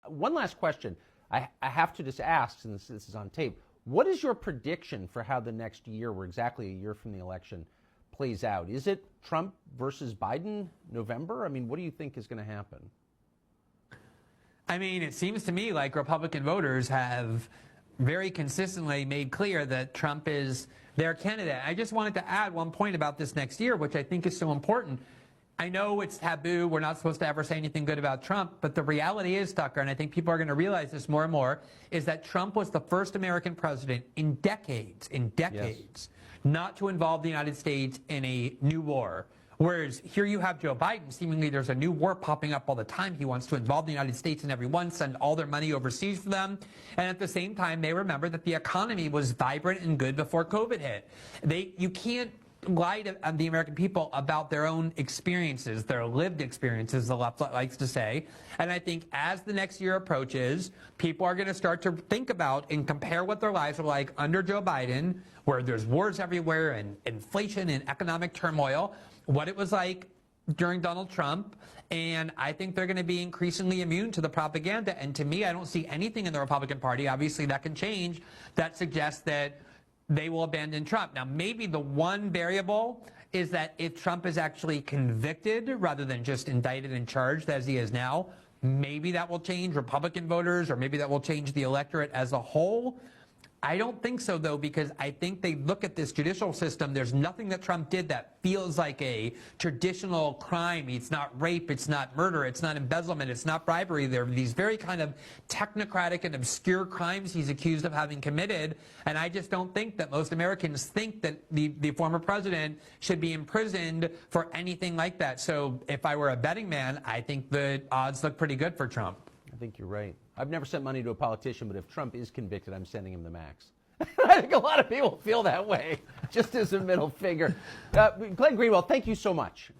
One last question. I have to just ask, since this is on tape, what is your prediction for how the next year, we're exactly a year from the election, plays out? Is it Trump versus Biden November? I mean, what do you think is going to happen? I mean, it seems to me like Republican voters have very consistently made clear that Trump is their candidate. I just wanted to add one point about this next year, which I think is so important. I know it's taboo. We're not supposed to ever say anything good about Trump. But the reality is, Tucker, and I think people are going to realize this more and more, is that Trump was the first American president in decades, yes, not to involve the United States in a new war. Whereas here you have Joe Biden, seemingly there's a new war popping up all the time. He wants to involve the United States in every one, send all their money overseas for them. And at the same time, they remember that the economy was vibrant and good before COVID hit. You can't lie to the American people about their own experiences, their lived experiences, the left likes to say. And I think as the next year approaches, people are going to start to think about and compare what their lives are like under Joe Biden, where there's wars everywhere and inflation and economic turmoil, what it was like during Donald Trump. And I think they're going to be increasingly immune to the propaganda. And to me, I don't see anything in the Republican Party, obviously that can change, that suggests that they will abandon Trump. Now, maybe the one variable is that if Trump is actually convicted rather than just indicted and charged as he is now, maybe that will change Republican voters, or maybe that will change the electorate as a whole. I don't think so, though, because I think they look at this judicial system. There's nothing that Trump did that feels like a traditional crime. It's not rape. It's not murder. It's not embezzlement. It's not bribery. There are these very kind of technocratic and obscure crimes he's accused of having committed. And I just don't think that most Americans think that the former president should be imprisoned for anything like that. So if I were a betting man, I think the odds look pretty good for Trump. I think you're right. I've never sent money to a politician, but if Trump is convicted, I'm sending him the max. I think a lot of people feel that way, just as a middle figure. Glenn Greenwald, thank you so much.